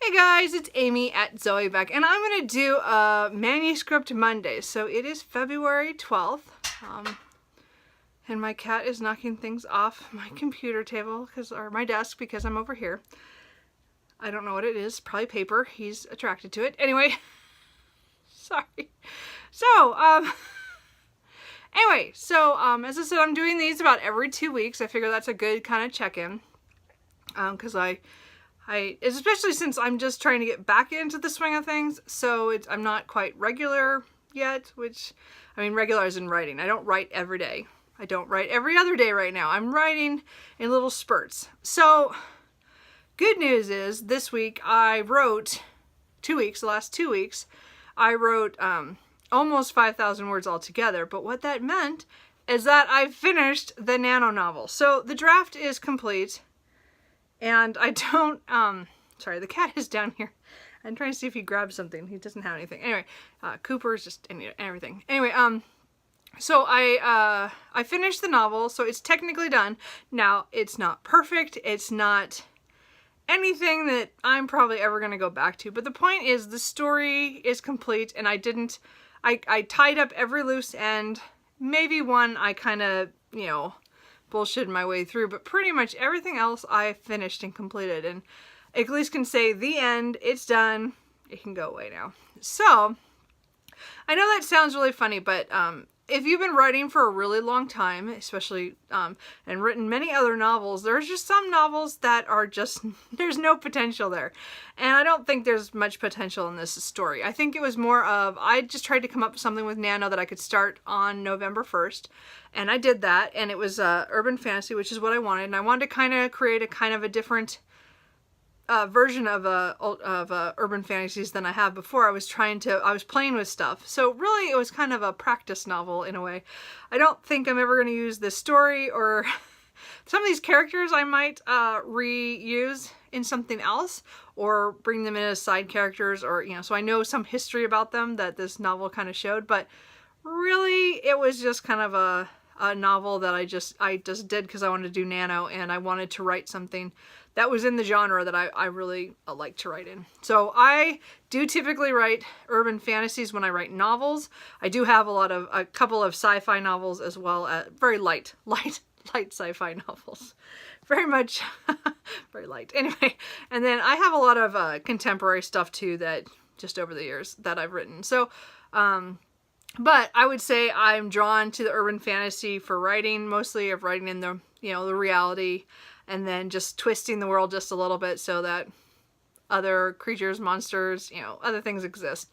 Hey guys, it's Amy at Zoe Beck, and I'm going to do a Manuscript Monday. So it is February 12th, and my cat is knocking things off my computer table, or my desk, because I'm over here. I don't know what it is, probably paper. He's attracted to it. Anyway, sorry. So, as I said, I'm doing these about every 2 weeks. I figure that's a good kind of check-in, because especially since I'm just trying to get back into the swing of things, so I'm not quite regular yet, regular as in writing. I don't write every day. I don't write every other day right now. I'm writing in little spurts. So, good news is, this week I wrote, the last 2 weeks, I wrote almost 5,000 words altogether, but what that meant is that I finished the Nano novel. So, the draft is complete. And I don't, sorry, the cat is down here. I'm trying to see if he grabs something. He doesn't have anything. Anyway, Cooper's just in everything. Anyway, so I finished the novel, so it's technically done. Now, it's not perfect. It's not anything that I'm probably ever going to go back to. But the point is, the story is complete, and I tied up every loose end. Maybe one I kind of, bullshit my way through, but pretty much everything else I finished and completed, and at least can say the end, it's done, it can go away now. So, I know that sounds really funny, but if you've been writing for a really long time, especially, and written many other novels, there's just some novels that are just, there's no potential there. And I don't think there's much potential in this story. I think it was more of, I just tried to come up with something with Nano that I could start on November 1st. And I did that, and it was urban fantasy, which is what I wanted. And I wanted to kind of create a different version of urban fantasies than I have before. I was playing with stuff. So really it was kind of a practice novel in a way. I don't think I'm ever going to use this story, or some of these characters I might reuse in something else, or bring them in as side characters, or, so I know some history about them that this novel kind of showed, but really it was just kind of a novel that I just did because I wanted to do Nano, and I wanted to write something that was in the genre that I really like to write in. So I do typically write urban fantasies when I write novels. I do have a couple of sci-fi novels as well, very light sci-fi novels. Very much, very light. Anyway, and then I have a lot of contemporary stuff too that just over the years that I've written. So, but I would say I'm drawn to the urban fantasy for writing, mostly of writing in the, the reality, and then just twisting the world just a little bit so that other creatures, monsters, other things exist,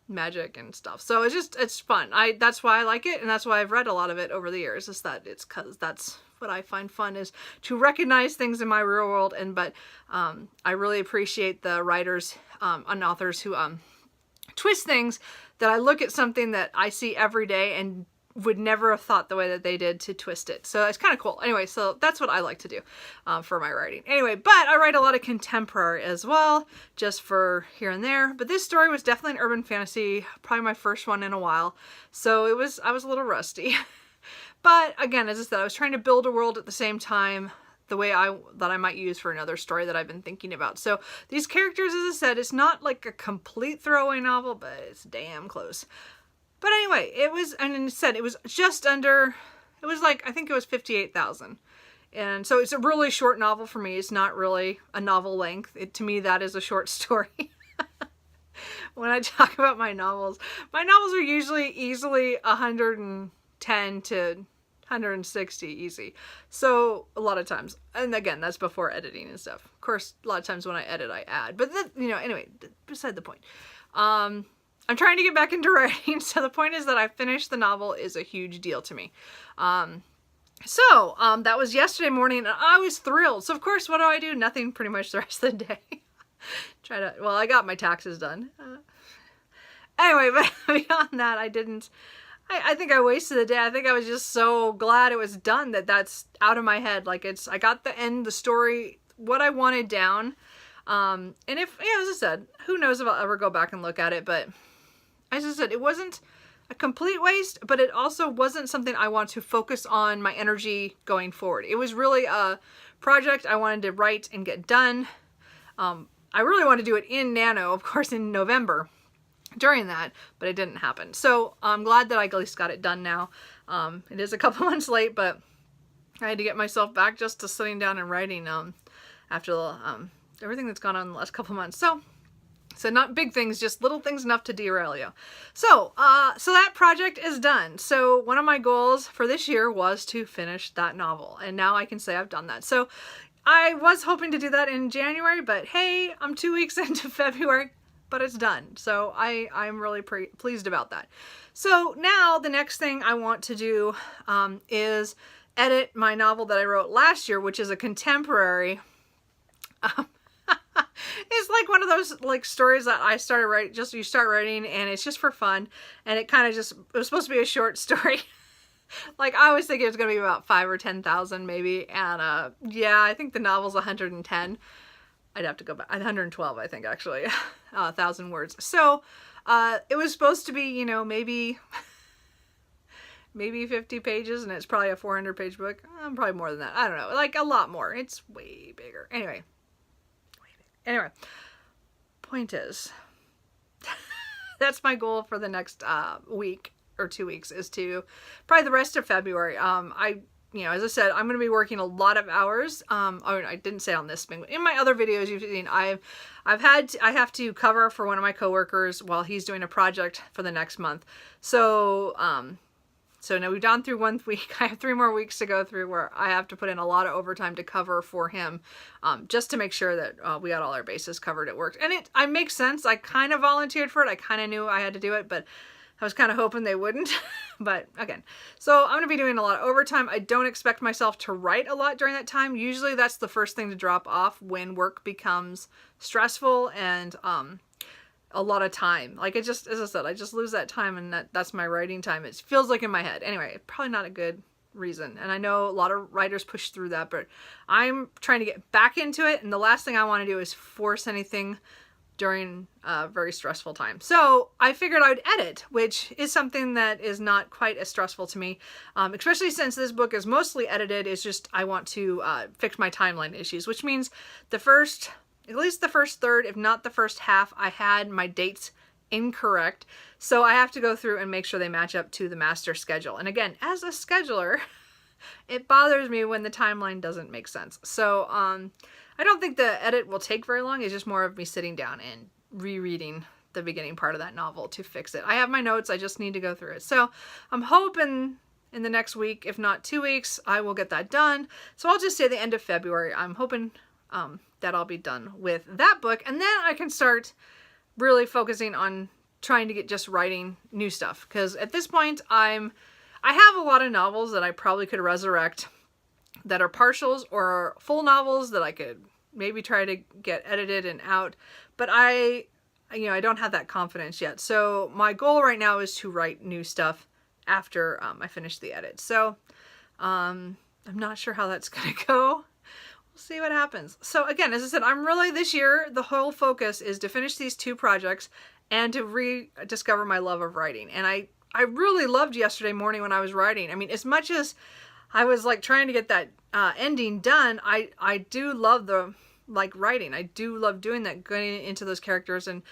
magic and stuff. So it's fun. That's why I like it, and that's why I've read a lot of it over the years, is that it's because that's what I find fun, is to recognize things in my real world. But I really appreciate the writers and authors who twist things, that I look at something that I see every day and would never have thought the way that they did to twist it. So it's kind of cool. Anyway, so that's what I like to do for my writing. Anyway, but I write a lot of contemporary as well, just for here and there. But this story was definitely an urban fantasy, probably my first one in a while. So I was a little rusty. But again, as I said, I was trying to build a world at the same time, the way that I might use for another story that I've been thinking about. So these characters, as I said, it's not like a complete throwaway novel, but it's damn close. But anyway, it was just under, I think it was 58,000. And so it's a really short novel for me. It's not really a novel length. To me, that is a short story. When I talk about my novels are usually easily 110 to 160 easy. So a lot of times, and again, that's before editing and stuff. Of course, a lot of times when I edit, I add. But anyway, beside the point. I'm trying to get back into writing, so the point is that I finished the novel is a huge deal to me. That was yesterday morning, and I was thrilled. So of course, what do? Nothing pretty much the rest of the day. I got my taxes done. Anyway, but beyond that, I think I wasted the day. I think I was just so glad it was done that that's out of my head. I got the story, what I wanted down. And as I said, who knows if I'll ever go back and look at it, but as I said, it wasn't a complete waste, but it also wasn't something I want to focus on my energy going forward. It was really a project I wanted to write and get done. I really want to do it in Nano, of course, in November during that, but it didn't happen. So I'm glad that I at least got it done now. It is a couple months late, but I had to get myself back just to sitting down and writing after everything that's gone on the last couple months. So not big things, just little things enough to derail you. So that project is done. So one of my goals for this year was to finish that novel, and now I can say I've done that. So I was hoping to do that in January, but hey, I'm 2 weeks into February, but it's done. So I'm really pleased about that. So now the next thing I want to do is edit my novel that I wrote last year, which is a contemporary. It's like one of those like stories that I started writing, just you start writing and it's just for fun, and it was supposed to be a short story. Like I always think it was going to be about 5,000 or 10,000 maybe, and yeah, I think the novel's 110. I'd have to go back, 112 I think actually, 1,000 words. So it was supposed to be, you know, maybe 50 pages, and it's probably a 400-page book. Probably more than that. I don't know, like a lot more. It's way bigger. Anyway, point is, that's my goal for the next week or 2 weeks, is to probably the rest of February. As I said, I'm going to be working a lot of hours. I didn't say on this thing, in my other videos you've seen, I have to cover for one of my coworkers while he's doing a project for the next month. So now we've gone through 1 week. I have 3 more weeks to go through where I have to put in a lot of overtime to cover for him, just to make sure that we got all our bases covered at work. And it makes sense. I kind of volunteered for it. I kind of knew I had to do it, but I was kind of hoping they wouldn't. But again, so I'm going to be doing a lot of overtime. I don't expect myself to write a lot during that time. Usually that's the first thing to drop off when work becomes stressful and a lot of time. Like as I said, I just lose that time, and that's my writing time. It feels like in my head. Anyway, probably not a good reason. And I know a lot of writers push through that, but I'm trying to get back into it. And the last thing I want to do is force anything during a very stressful time. So I figured I would edit, which is something that is not quite as stressful to me, especially since this book is mostly edited. It's just I want to fix my timeline issues, which means at least the first third, if not the first half, I had my dates incorrect. So I have to go through and make sure they match up to the master schedule. And again, as a scheduler, it bothers me when the timeline doesn't make sense. So I don't think the edit will take very long. It's just more of me sitting down and rereading the beginning part of that novel to fix it. I have my notes. I just need to go through it. So I'm hoping in the next week, if not 2 weeks, I will get that done. So I'll just say the end of February. I'm hoping that I'll be done with that book, and then I can start really focusing on trying to get just writing new stuff, because at this point I have a lot of novels that I probably could resurrect that are partials or full novels that I could maybe try to get edited and out, but I don't have that confidence yet. So my goal right now is to write new stuff after I finish the edit. So I'm not sure how that's gonna go. We'll see what happens. So again, as I said, I'm really, this year, the whole focus is to finish these 2 projects and to rediscover my love of writing. And I really loved yesterday morning when I was writing. I mean, as much as I was like trying to get that ending done, I do love writing. I do love doing that, going into those characters and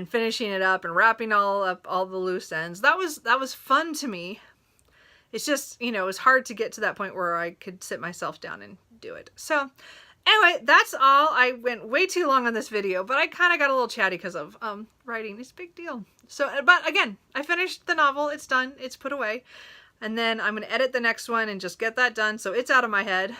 finishing it up and wrapping all the loose ends. That was fun to me. It's just, it was hard to get to that point where I could sit myself down and do it. So anyway, that's all. I went way too long on this video, but I kind of got a little chatty because of writing. It's a big deal. So, but again, I finished the novel. It's done. It's put away. And then I'm going to edit the next one and just get that done so it's out of my head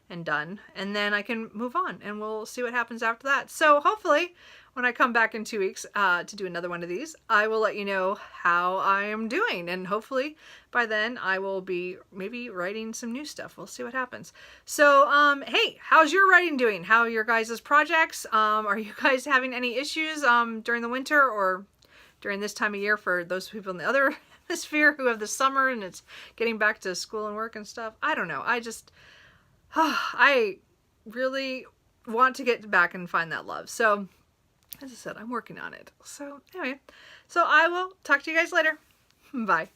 and done. And then I can move on and we'll see what happens after that. So hopefully when I come back in 2 weeks to do another one of these, I will let you know how I am doing. And hopefully by then I will be maybe writing some new stuff. We'll see what happens. So, hey, how's your writing doing? How are your guys' projects? Are you guys having any issues during the winter or during this time of year for those people in the other hemisphere who have the summer and it's getting back to school and work and stuff? I don't know. I really want to get back and find that love. So, as I said, I'm working on it. So, anyway, so I will talk to you guys later. Bye.